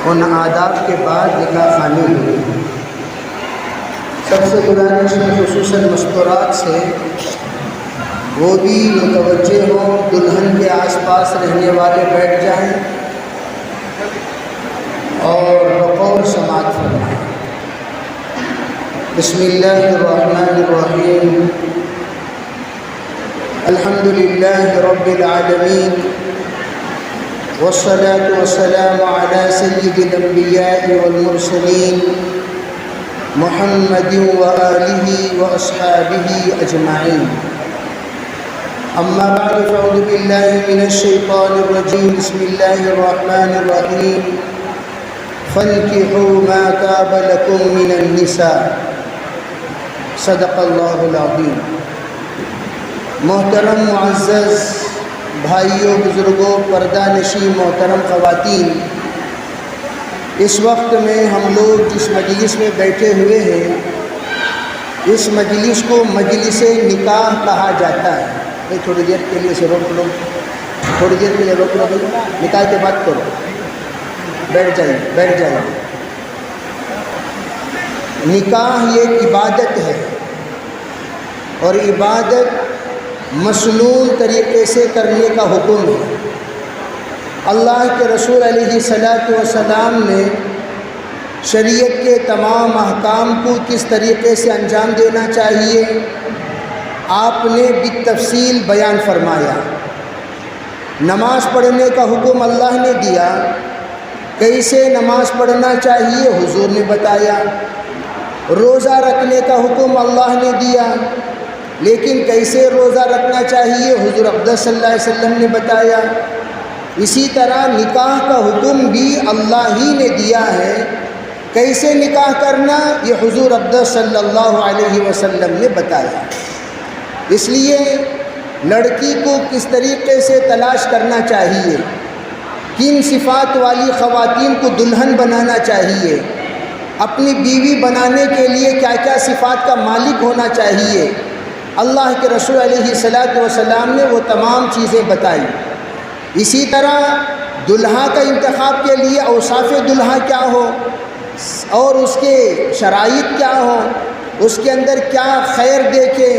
ان آداب کے بعد نکاح خوانی ہوئی۔ سب سے گزارش ہے خصوصاً مستورات سے وہ بھی متوجہ ہوں، دلہن کے آس پاس رہنے والے بیٹھ جائیں اور بقول سماعت فرمائیں۔ بسم اللہ الرحمن الرحیم، الحمد للہ رب العالمین، والصلاة والسلام على سید الانبیاء والمرسلین محمد وآلہ واصحابہ اجمعین۔ اما بعد فاعوذ باللہ من الشیطان الرجیم، بسم اللہ الرحمن الرحیم، فانکحوا ما طاب لکم من النساء، صدق اللہ العظیم۔ محترم معزز بھائیوں، بزرگوں، پردہ نشین محترم خواتین، اس وقت میں ہم لوگ جس مجلس میں بیٹھے ہوئے ہیں، اس مجلس کو مجلس نکاح کہا جاتا ہے۔ تھوڑی دیر کے لیے روک لو، تھوڑی دیر کے لیے روک لو، نکاح کے بات کرو، بیٹھ جائیے۔ نکاح یہ عبادت ہے، اور عبادت مسنون طریقے سے کرنے کا حکم ہے۔ اللہ کے رسول علیہ الصلاۃ والسلام نے شریعت کے تمام احکام کو کس طریقے سے انجام دینا چاہیے آپ نے بالتفصیل بیان فرمایا۔ نماز پڑھنے کا حکم اللہ نے دیا، کیسے نماز پڑھنا چاہیے حضور نے بتایا۔ روزہ رکھنے کا حکم اللہ نے دیا، لیکن کیسے روزہ رکھنا چاہیے حضور اقدس صلی اللہ علیہ وسلم نے بتایا۔ اسی طرح نکاح کا حکم بھی اللہ ہی نے دیا ہے، کیسے نکاح کرنا یہ حضور اقدس صلی اللہ علیہ وسلم نے بتایا۔ اس لیے لڑکی کو کس طریقے سے تلاش کرنا چاہیے، کن صفات والی خواتین کو دلہن بنانا چاہیے، اپنی بیوی بنانے کے لیے کیا کیا صفات کا مالک ہونا چاہیے، اللہ کے رسول علیہ الصلاۃ والسلام نے وہ تمام چیزیں بتائی۔ اسی طرح دلہا کا انتخاب کے لیے اوصاف دلہا کیا ہو اور اس کے شرائط کیا ہو، اس کے اندر کیا خیر دیکھیں،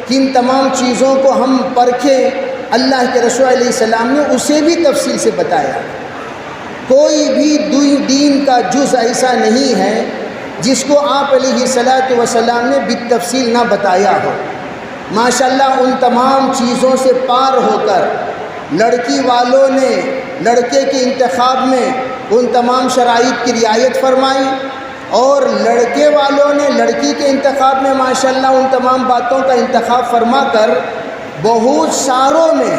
کن تمام چیزوں کو ہم پرکھیں، اللہ کے رسول علیہ السلام نے اسے بھی تفصیل سے بتایا۔ کوئی بھی دین کا جز ایسا نہیں ہے جس کو آپ علیہ الصلاۃ والسلام نے بالتفصیل نہ بتایا ہو۔ ماشاءاللہ ان تمام چیزوں سے پار ہو کر لڑکی والوں نے لڑکے کے انتخاب میں ان تمام شرائط کی رعایت فرمائی، اور لڑکے والوں نے لڑکی کے انتخاب میں ماشاءاللہ ان تمام باتوں کا انتخاب فرما کر بہت ساروں میں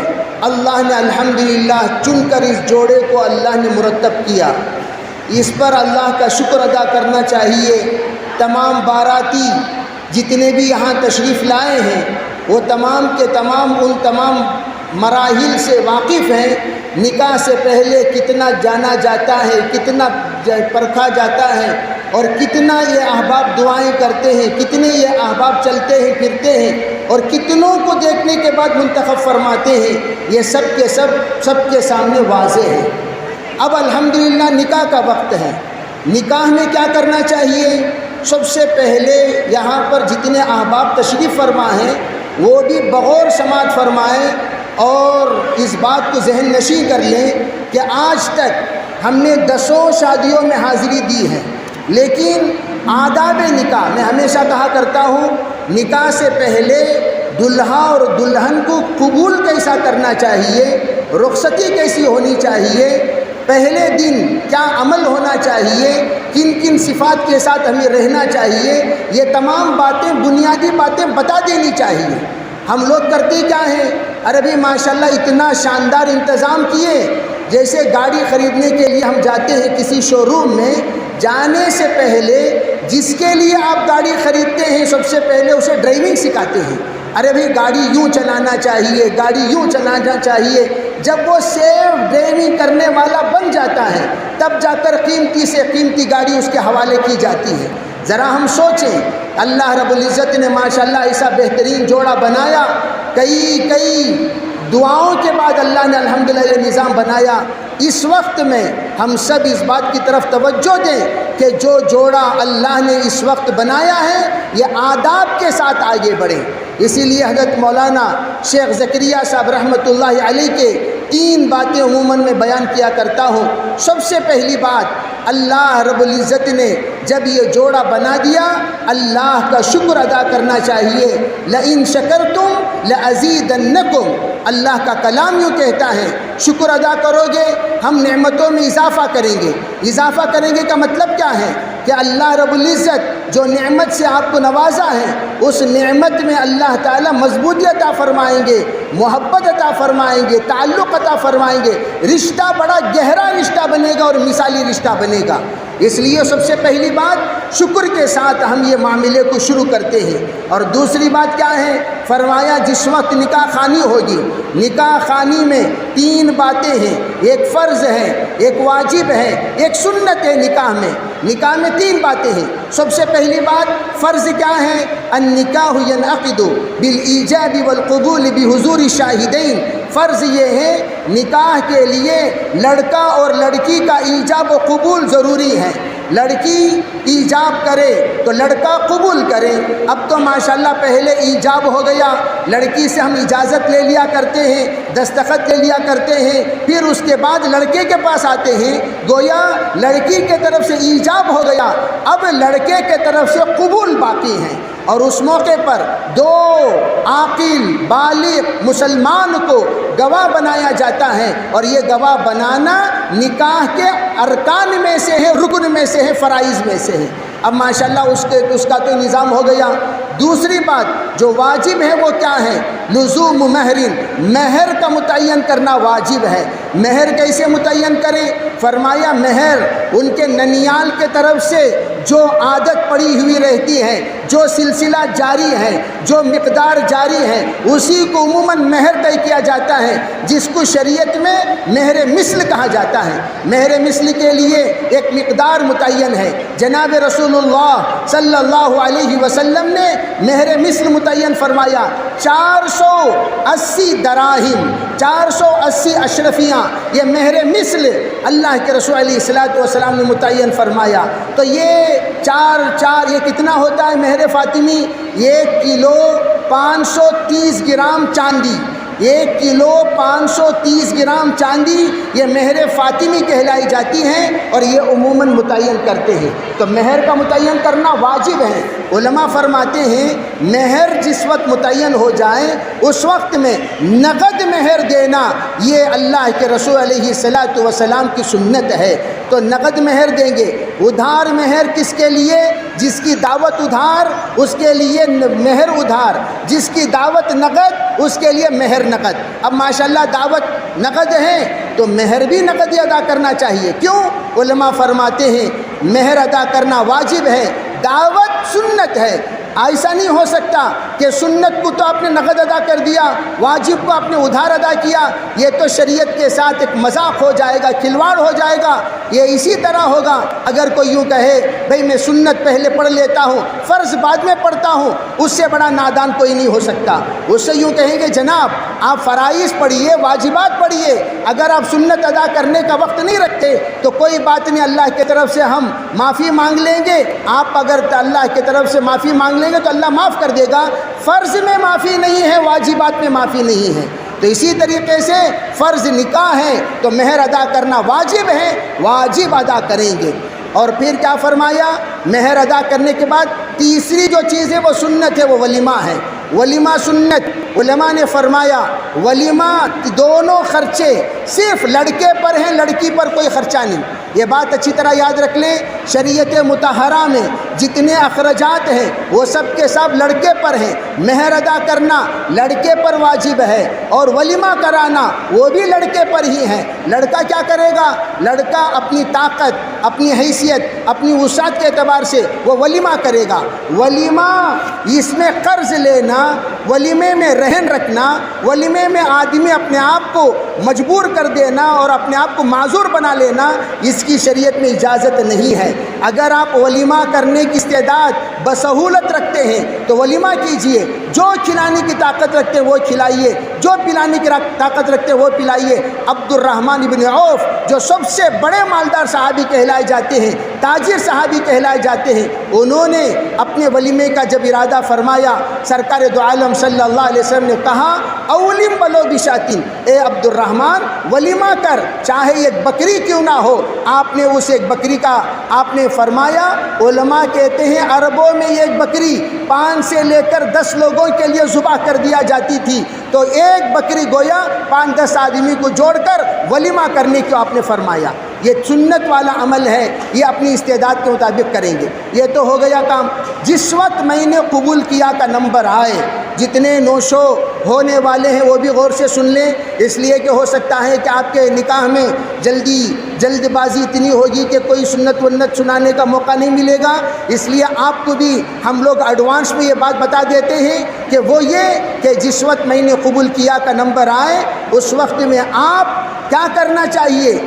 اللہ نے الحمدللہ چن کر اس جوڑے کو اللہ نے مرتب کیا۔ اس پر اللہ کا شکر ادا کرنا چاہیے۔ تمام باراتی جتنے بھی یہاں تشریف لائے ہیں وہ تمام کے تمام ان تمام مراحل سے واقف ہیں۔ نکاح سے پہلے کتنا جانا جاتا ہے، کتنا پرکھا جاتا ہے، اور کتنا یہ احباب دعائیں کرتے ہیں، کتنے یہ احباب چلتے ہیں پھرتے ہیں، اور کتنوں کو دیکھنے کے بعد منتخب فرماتے ہیں۔ یہ سب کے سامنے واضح ہے۔ اب الحمدللہ نکاح کا وقت ہے۔ نکاح میں کیا کرنا چاہیے؟ سب سے پہلے یہاں پر جتنے احباب تشریف فرما ہیں وہ بھی بغور سماعت فرمائیں اور اس بات کو ذہن نشین کر لیں کہ آج تک ہم نے 10 شادیوں میں حاضری دی ہے، لیکن آداب نکاح میں ہمیشہ کہا کرتا ہوں، نکاح سے پہلے دلہا اور دلہن کو قبول کیسا کرنا چاہیے، رخصتی کیسی ہونی چاہیے، پہلے دن کیا عمل ہونا چاہیے، کن کن صفات کے ساتھ ہمیں رہنا چاہیے، یہ تمام باتیں بنیادی باتیں بتا دینی چاہیے۔ ہم لوگ کرتے کیا ہیں، ارے بھی ماشاءاللہ اتنا شاندار انتظام کیے، جیسے گاڑی خریدنے کے لیے ہم جاتے ہیں کسی شو روم میں، جانے سے پہلے جس کے لیے آپ گاڑی خریدتے ہیں سب سے پہلے اسے ڈرائیونگ سکھاتے ہیں۔ ارے بھائی گاڑی یوں چلانا چاہیے، گاڑی یوں چلانا چاہیے۔ جب وہ سیف ڈرائیونگ کرنے والا بن جاتا ہے تب جا کر قیمتی سے قیمتی گاڑی اس کے حوالے کی جاتی ہے۔ ذرا ہم سوچیں، اللہ رب العزت نے ماشاءاللہ ایسا بہترین جوڑا بنایا، کئی دعاؤں کے بعد اللہ نے الحمدللہ یہ نظام بنایا۔ اس وقت میں ہم سب اس بات کی طرف توجہ دیں کہ جو جوڑا اللہ نے اس وقت بنایا ہے یہ آداب کے ساتھ آگے بڑھے۔ اسی لیے حضرت مولانا شیخ زکریا صاحب رحمۃ اللہ علیہ کے 3 باتیں عموماً میں بیان کیا کرتا ہوں۔ سب سے پہلی بات، اللہ رب العزت نے جب یہ جوڑا بنا دیا اللہ کا شکر ادا کرنا چاہیے۔ لئن شکرتم لازیدنکم، اللہ کا کلام یوں کہتا ہے شکر ادا کرو گے ہم نعمتوں میں اضافہ کریں گے۔ اضافہ کریں گے کا مطلب کیا ہے کہ اللہ رب العزت جو نعمت سے آپ کو نوازا ہے اس نعمت میں اللہ تعالیٰ مضبوطی عطا فرمائیں گے، محبت عطا فرمائیں گے، تعلق عطا فرمائیں گے، رشتہ بڑا گہرا رشتہ بنے گا اور مثالی رشتہ بنے گا۔ اس لیے سب سے پہلی بات شکر کے ساتھ ہم یہ معاملے کو شروع کرتے ہیں۔ اور دوسری بات کیا ہے؟ فرمایا جس وقت نکاح خوانی ہوگی، نکاح خوانی میں 3 باتیں ہیں، ایک فرض ہے، ایک واجب ہے، ایک سنت ہے۔ نکاح میں 3 باتیں ہیں۔ سب سے پہلی بات فرض کیا ہے؟ النکاح ینعقد بالایجاب والقبول بحضور شاہدین۔ فرض یہ ہے نکاح کے لیے لڑکا اور لڑکی کا ایجاب و قبول ضروری ہے۔ لڑکی ایجاب کرے تو لڑکا قبول کرے۔ اب تو ماشاءاللہ پہلے ایجاب ہو گیا، لڑکی سے ہم اجازت لے لیا کرتے ہیں، دستخط لے لیا کرتے ہیں، پھر اس کے بعد لڑکے کے پاس آتے ہیں، گویا لڑکی کے طرف سے ایجاب ہو گیا، اب لڑکے کے طرف سے قبول باقی ہے۔ اور اس موقع پر 2 عاقل بالغ مسلمان کو گواہ بنایا جاتا ہے، اور یہ گواہ بنانا نکاح کے ارکان میں سے ہے، رکن میں سے ہے، فرائض میں سے ہے۔ اب ماشاءاللہ اس کا تو نظام ہو گیا۔ دوسری بات جو واجب ہے وہ کیا ہے؟ لزوم مہرین، مہر کا متعین کرنا واجب ہے۔ مہر کیسے متعین کریں؟ فرمایا مہر ان کے ننیال کے طرف سے جو عادت پڑی ہوئی رہتی ہے، جو سلسلہ جاری ہے، جو مقدار جاری ہے، اسی کو عموماً مہر طے کیا جاتا ہے، جس کو شریعت میں مہر مثل کہا جاتا ہے۔ مہر مثل کے لیے ایک مقدار متعین ہے۔ جناب رسول اللہ صلی اللہ علیہ وسلم نے مہر مثل متعین فرمایا 480 دراہم، 480 اشرفیاں، یہ مہر مثل اللہ کے رسول علیہ السلام نے متعین فرمایا۔ تو یہ 4 یہ کتنا ہوتا ہے مہر فاطمی؟ 1 کلو 530 گرام چاندی، 1 کلو 530 گرام چاندی یہ مہر فاطمی کہلائی جاتی ہیں، اور یہ عموماً متعین کرتے ہیں۔ تو مہر کا متعین کرنا واجب ہے۔ علماء فرماتے ہیں مہر جس وقت متعین ہو جائے اس وقت میں نقد مہر دینا یہ اللہ کے رسول علیہ السلام کی سنت ہے۔ تو نقد مہر دیں گے۔ ادھار مہر کس کے لیے؟ جس کی دعوت ادھار اس کے لیے مہر ادھار، جس کی دعوت نقد اس کے لیے مہر نقد۔ اب ماشاءاللہ دعوت نقد ہے تو مہر بھی نقد ہی ادا کرنا چاہیے۔ کیوں؟ علماء فرماتے ہیں مہر ادا کرنا واجب ہے، دعوت سنت ہے۔ ایسا نہیں ہو سکتا کہ سنت کو تو آپ نے نقد ادا کر دیا، واجب کو آپ نے ادھار ادا کیا، یہ تو شریعت کے ساتھ ایک مذاق ہو جائے گا، کھلواڑ ہو جائے گا۔ یہ اسی طرح ہوگا اگر کوئی یوں کہے بھئی میں سنت پہلے پڑھ لیتا ہوں، فرض بعد میں پڑھتا ہوں، اس سے بڑا نادان کوئی نہیں ہو سکتا۔ اس سے یوں کہیں گے جناب آپ فرائض پڑھیے، واجبات پڑھیے، اگر آپ سنت ادا کرنے کا وقت نہیں رکھتے تو کوئی بات نہیں، اللہ کی طرف سے ہم معافی مانگ لیں گے۔ آپ اگر اللہ کی طرف سے معافی مانگ لیں گے تو اللہ معاف کر دے گا۔ فرض میں معافی نہیں ہے، واجبات میں معافی نہیں ہے۔ تو اسی طریقے سے فرض نکاح ہے تو مہر ادا کرنا واجب ہے، واجب ادا کریں گے۔ اور پھر کیا فرمایا؟ مہر ادا کرنے کے بعد تیسری جو چیز ہے وہ سنت ہے، وہ ولیمہ ہے۔ ولیمہ سنت، علماء نے فرمایا ولیمہ دونوں خرچے صرف لڑکے پر ہیں، لڑکی پر کوئی خرچہ نہیں۔ یہ بات اچھی طرح یاد رکھ لیں، شریعت مطہرہ میں جتنے اخراجات ہیں وہ سب کے سب لڑکے پر ہیں۔ مہر ادا کرنا لڑکے پر واجب ہے، اور ولیمہ کرانا وہ بھی لڑکے پر ہی ہے۔ لڑکا کیا کرے گا؟ لڑکا اپنی طاقت، اپنی حیثیت، اپنی وسعت کے اعتبار سے وہ ولیمہ کرے گا۔ ولیمہ اس میں قرض لینا، ولیمے میں رہن رکھنا، ولیمے میں آدمی اپنے آپ کو مجبور کر دینا اور اپنے آپ کو معذور بنا لینا، اس کی شریعت میں اجازت نہیں ہے۔ اگر آپ ولیمہ کرنے کی استعداد بسہولت رکھتے ہیں تو ولیمہ کیجئے، جو کھلانے کی طاقت رکھتے ہیں وہ کھلائیے، جو پلانے کی طاقت رکھتے ہیں وہ پلائیے۔ عبد الرحمن بن عوف جو سب سے بڑے مالدار صحابی کہلائے جاتے ہیں، تاجر صحابی کہلائے جاتے ہیں، انہوں نے اپنے ولیمے کا جب ارادہ فرمایا، سرکار دو عالم صلی اللہ علیہ وسلم نے کہا اولم ولو بشاتین، اے عبد الرحمن ولیمہ کر، چاہے ایک بکری کیوں نہ ہو۔ آپ نے اس ایک بکری کا آپ نے فرمایا، علماء کہتے ہیں عربوں میں ایک بکری 5 سے لے کر 10 لوگوں کے لیے ذبح کر دیا جاتی تھی، تو ایک بکری گویا 5-10 آدمی کو جوڑ کر ولیمہ کرنے کو آپ نے فرمایا۔ یہ سنت والا عمل ہے، یہ اپنی استعداد کے مطابق کریں گے۔ یہ تو ہو گیا کام۔ جس وقت میں نے قبول کیا کا نمبر آئے، جتنے نوشو ہونے والے ہیں وہ بھی غور سے سن لیں، اس لیے کہ ہو سکتا ہے کہ آپ کے نکاح میں جلد بازی اتنی ہوگی کہ کوئی سنت ونت سنانے کا موقع نہیں ملے گا، اس لیے آپ کو بھی ہم لوگ ایڈوانس میں یہ بات بتا دیتے ہیں کہ وہ یہ کہ جس وقت میں نے قبول کیا کا نمبر آئے، اس وقت میں آپ کیا کرنا چاہیے؟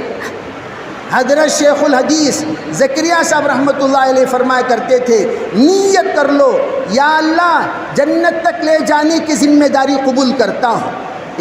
حضرت شیخ الحدیث زکریا صاحب رحمۃ اللہ علیہ فرمایا کرتے تھے، نیت کر لو یا اللہ جنت تک لے جانے کی ذمہ داری قبول کرتا ہوں،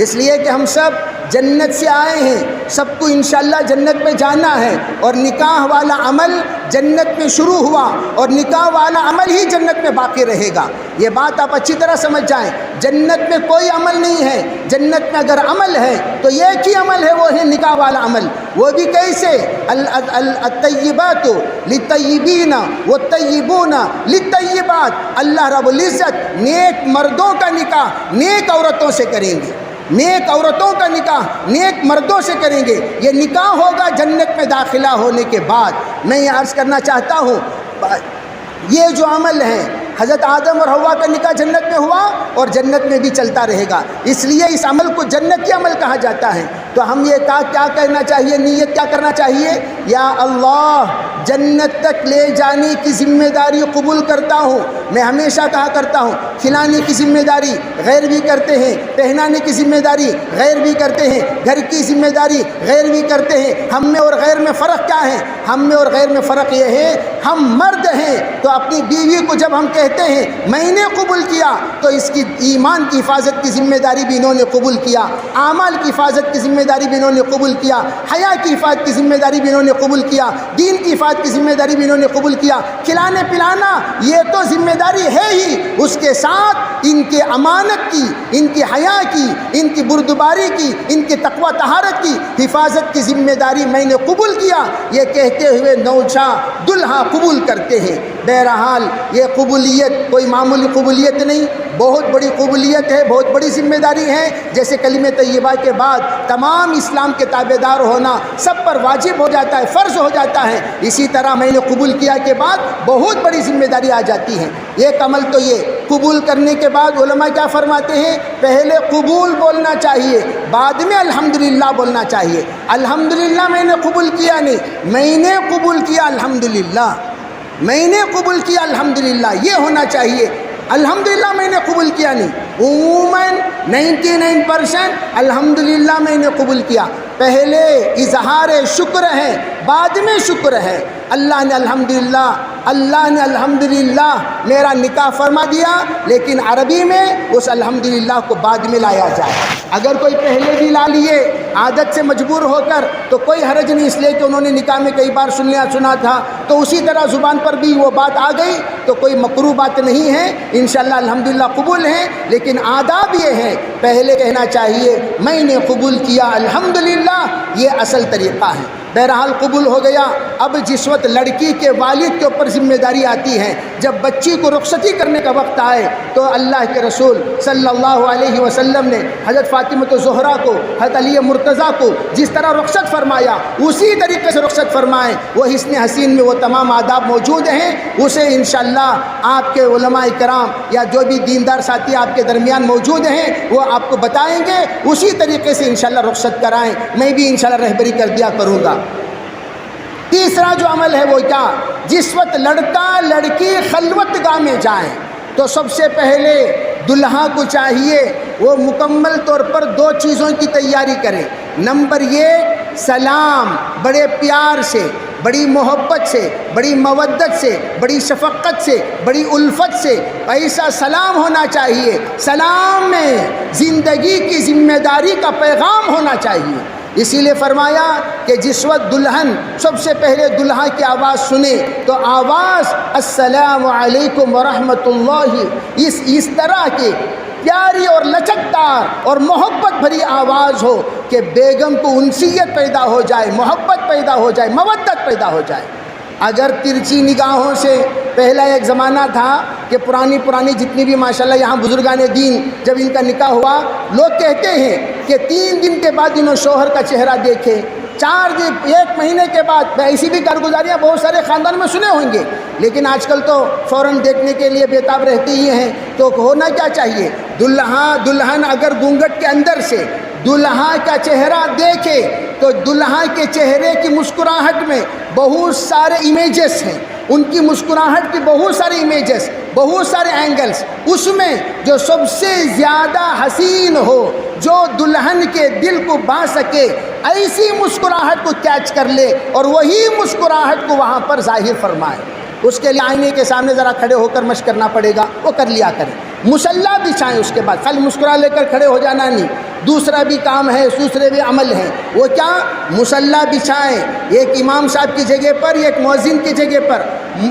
اس لیے کہ ہم سب جنت سے آئے ہیں، سب کو انشاءاللہ جنت میں جانا ہے، اور نکاح والا عمل جنت میں شروع ہوا اور نکاح والا عمل ہی جنت میں باقی رہے گا۔ یہ بات آپ اچھی طرح سمجھ جائیں، جنت میں کوئی عمل نہیں ہے، جنت میں اگر عمل ہے تو ایک ہی عمل ہے، وہ ہے نکاح والا عمل۔ وہ بھی کیسے؟ الطیبات للطیبین والطیبون للطیبات، اللہ رب العزت نیک مردوں کا نکاح نیک عورتوں سے کریں گے، نیک عورتوں کا نکاح نیک مردوں سے کریں گے۔ یہ نکاح ہوگا جنت میں داخلہ ہونے کے بعد۔ میں یہ عرض کرنا چاہتا ہوں، یہ جو عمل ہے حضرت آدم اور حوا کا نکاح جنت میں ہوا اور جنت میں بھی چلتا رہے گا، اس لیے اس عمل کو جنتی عمل کہا جاتا ہے۔ تو ہم یہ کیا کہنا چاہیے، نیت کیا کرنا چاہیے؟ یا اللہ جنت تک لے جانے کی ذمہ داری قبول کرتا ہوں۔ میں ہمیشہ کہا کرتا ہوں، کھلانے کی ذمہ داری غیر بھی کرتے ہیں، پہنانے کی ذمہ داری غیر بھی کرتے ہیں، گھر کی ذمہ داری غیر بھی کرتے ہیں۔ ہم میں اور غیر میں فرق کیا ہے؟ ہم میں اور غیر میں فرق یہ ہے، ہم مرد ہیں تو اپنی بیوی کو جب ہم کہتے ہیں میں نے قبول کیا، تو اس کی ایمان کی حفاظت کی ذمہ داری بھی انہوں نے قبول کیا، اعمال کی حفاظت کی ذمہ داری بھی انہوں نے قبول کیا، حیا کی حفاظت کی ذمہ داری بھی انہوں نے قبول کیا، دین کی حفاظت کی ذمہ داری بھی انہوں نے قبول کیا۔ کھلانے پلانا یہ تو ذمہ داری ہے ہی، اس کے ساتھ ان کے امانت کی، ان کی حیا کی، ان کی بردباری کی، ان کی تقوی طہارت کی حفاظت کی ذمہ داری میں نے قبول کیا، یہ کہتے ہوئے نوچا دلہا قبول کرتے ہیں۔ بہرحال یہ قبولیت کوئی معمولی قبولیت نہیں، بہت بڑی قبولیت ہے، بہت بڑی ذمہ داری ہے۔ جیسے کلمہ طیبہ کے بعد تمام اسلام کے تابع دار ہونا سب پر واجب ہو جاتا ہے، فرض ہو جاتا ہے، اسی طرح میں نے قبول کیا کے بعد بہت بڑی ذمہ داری آ جاتی ہے۔ ایک عمل تو یہ قبول کرنے کے بعد علماء کیا فرماتے ہیں؟ پہلے قبول بولنا چاہیے، بعد میں الحمدللہ بولنا چاہیے۔ الحمدللہ میں نے قبول کیا نہیں، میں نے قبول کیا الحمدللہ، میں نے قبول کیا الحمدللہ، یہ ہونا چاہیے۔ الحمدللہ میں نے قبول کیا نہیں، عموماً 99% الحمدللہ میں نے قبول کیا۔ پہلے اظہار شکر ہے، بعد میں شکر ہے۔ اللہ نے الحمدللہ میرا نکاح فرما دیا، لیکن عربی میں اس الحمدللہ کو بعد میں لایا جائے۔ اگر کوئی پہلے بھی لا لیے عادت سے مجبور ہو کر تو کوئی حرج نہیں، اس لیے کہ انہوں نے نکاح میں کئی بار سنا تھا، تو اسی طرح زبان پر بھی وہ بات آ گئی تو کوئی مکروہ بات نہیں ہے، انشاءاللہ الحمدللہ قبول ہے۔ لیکن آداب یہ ہے، پہلے کہنا چاہیے میں نے قبول کیا الحمدللہ، یہ اصل طریقہ ہے۔ بہرحال قبول ہو گیا۔ اب جس وقت لڑکی کے والد کے اوپر ذمہ داری آتی ہے، جب بچی کو رخصتی کرنے کا وقت آئے، تو اللہ کے رسول صلی اللہ علیہ وسلم نے حضرت فاطمہ زہرا کو، حضرت علی مرتضیٰ کو جس طرح رخصت فرمایا اسی طریقے سے رخصت فرمائیں۔ وہ حسن حسین میں وہ تمام آداب موجود ہیں، اسے انشاءاللہ آپ کے علماء کرام یا جو بھی دیندار ساتھی آپ کے درمیان موجود ہیں وہ آپ کو بتائیں گے، اسی طریقے سے انشاءاللہ رخصت کرائیں۔ میں بھی انشاءاللہ رہبری کر دیا کروں گا۔ تیسرا جو عمل ہے وہ کیا؟ جس وقت لڑکا لڑکی خلوت گاہ میں جائیں تو سب سے پہلے دلہا کو چاہیے وہ مکمل طور پر 2 چیزوں کی تیاری کرے۔ نمبر 1 سلام بڑے پیار سے، بڑی محبت سے، بڑی مودت سے، بڑی شفقت سے، بڑی الفت سے ایسا سلام ہونا چاہیے۔ سلام میں زندگی کی ذمہ داری کا پیغام ہونا چاہیے۔ اسی لیے فرمایا کہ جس وقت دلہن سب سے پہلے دلہا کی آواز سنے تو آواز السلام علیکم ورحمۃ اللہ اس طرح کی پیاری اور لچکدار اور محبت بھری آواز ہو کہ بیگم کو انسیت پیدا ہو جائے، محبت پیدا ہو جائے، مودت پیدا ہو جائے۔ اگر ترچی نگاہوں سے پہلا ایک زمانہ تھا کہ پرانی جتنی بھی ماشاءاللہ یہاں بزرگان دین جب ان کا نکاح ہوا، لوگ کہتے ہیں کہ 3 دن کے بعد انہوں شوہر کا چہرہ دیکھے، 4 دن 1 مہینے کے بعد، ایسی بھی کارگزاریاں بہت سارے خاندان میں سنے ہوں گے، لیکن آج کل تو فوراً دیکھنے کے لیے بےتاب رہتے ہی ہیں۔ تو ہونا کیا چاہیے؟ دلہن اگر گھونگھٹ کے اندر سے دلہا کا چہرہ دیکھے تو دلہا کے چہرے کی مسکراہٹ میں بہت سارے امیجز ہیں، ان کی مسکراہٹ کی بہت سارے امیجز، بہت سارے اینگلز، اس میں جو سب سے زیادہ حسین ہو، جو دلہن کے دل کو بھا سکے، ایسی مسکراہٹ کو کیچ کر لے اور وہی مسکراہٹ کو وہاں پر ظاہر فرمائے۔ اس کے لیے آئینے کے سامنے ذرا کھڑے ہو کر مشق کرنا پڑے گا، وہ کر لیا کریں۔ مصلی بچھائیں، اس کے بعد خالی مسکرا لے کر کھڑے ہو جانا نہیں، دوسرا بھی کام ہے، دوسرے بھی عمل ہیں۔ وہ کیا؟ مصلی بچھائیں، ایک امام صاحب کی جگہ پر، ایک مؤذن کی جگہ پر،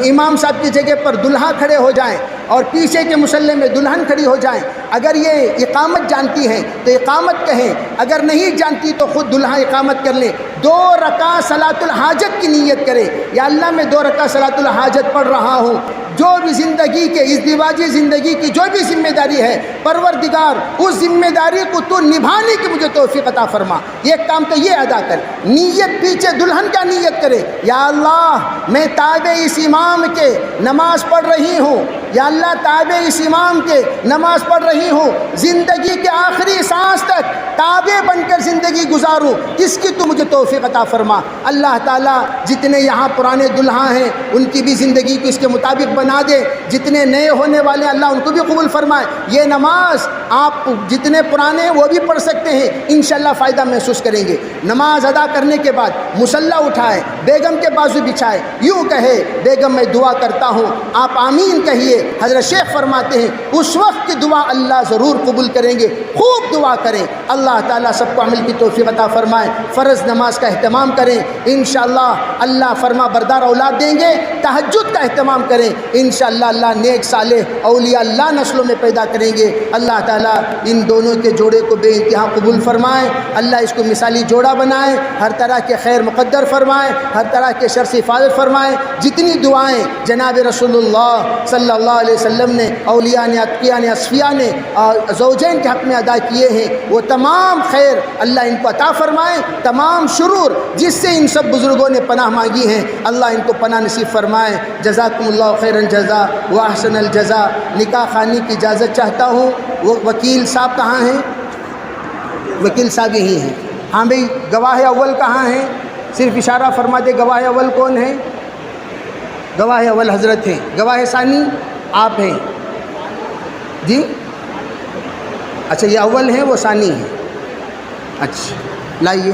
امام صاحب کی جگہ پر دلہا کھڑے ہو جائیں اور پیچھے کے مصلی میں دلہن کھڑی ہو جائیں۔ اگر یہ اقامت جانتی ہیں تو اقامت کہیں، اگر نہیں جانتی تو خود دلہا اقامت کر لیں۔ 2 رکعت صلاۃ الحاجت کی نیت کرے، یا اللہ میں 2 رکعت صلاۃ الحاجت پڑھ رہا ہوں، جو بھی زندگی کے ازدواجی زندگی کی جو بھی ذمہ داری ہے، پروردگار اس ذمہ داری کو تو نبھانے کی مجھے توفیق عطا فرما۔ ایک کام تو یہ ادا کر، نیت پیچھے دلہن کا نیت کرے، یا اللہ میں تابع اس امام کے نماز پڑھ رہی ہوں، یا اللہ تابع اس امام کے نماز پڑھ رہی ہوں، زندگی کے آخری سانس تک تابع بن کر زندگی گزاروں، اس کی تو مجھے توفیق عطا فرما۔ اللہ تعالیٰ جتنے یہاں پرانے دلہا ہیں ان کی بھی زندگی کو اس کے مطابق بنا دے، جتنے نئے ہونے والے ہیں اللہ ان کو بھی قبول فرمائے۔ یہ نماز آپ جتنے پرانے ہیں وہ بھی پڑھ سکتے ہیں، انشاءاللہ فائدہ محسوس کریں گے۔ نماز ادا کرنے کے بعد مصلی اٹھائے، بیگم کے بازو بچھائے، یوں کہے بیگم میں دعا کرتا ہوں، آپ آمین کہیے۔ حضرت شیخ فرماتے ہیں اس وقت کی دعا اللہ ضرور قبول کریں گے، خوب دعا کریں۔ اللہ تعالیٰ سب کو عمل کی توفیق عطا فرمائے۔ فرض نماز کا اہتمام کریں، انشاءاللہ اللہ فرما بردار اولاد دیں گے۔ تہجد کا اہتمام کریں، انشاءاللہ اللہ نیک صالح اولیاء اللہ نسلوں میں پیدا کریں گے۔ اللہ تعالیٰ ان دونوں کے جوڑے کو بے انتہا قبول فرمائے، اللہ اس کو مثالی جوڑا بنائے، ہر طرح کے خیر مقدر فرمائے، ہر طرح کے شر سے حفاظت فرمائے۔ جتنی دعائیں جناب رسول اللہ صلی اللہ علیہ وسلم نے، اولیاء نے، اتقیاء نے، اصفیاء نے زوجین کے حق میں ادا کیے ہیں، وہ تمام خیر اللہ ان کو عطا فرمائے، تمام شرور جس سے ان سب بزرگوں نے پناہ مانگی ہیں اللہ ان کو پناہ نصیب فرمائے۔ جزاکم اللہ خیر الجزا و احسن الجزا۔ نکاح خوانی کی اجازت چاہتا ہوں۔ وہ وکیل صاحب کہاں ہیں؟ وکیل صاحب یہی ہیں۔ ہاں بھئی گواہ اول کہاں ہیں؟ صرف اشارہ فرما دے گواہ اول کون ہے؟ گواہ اول حضرت ہیں، گواہ ثانی آپ ہیں جی؟ اچھا یہ اول ہیں وہ ثانی ہیں، اچھا لائیے۔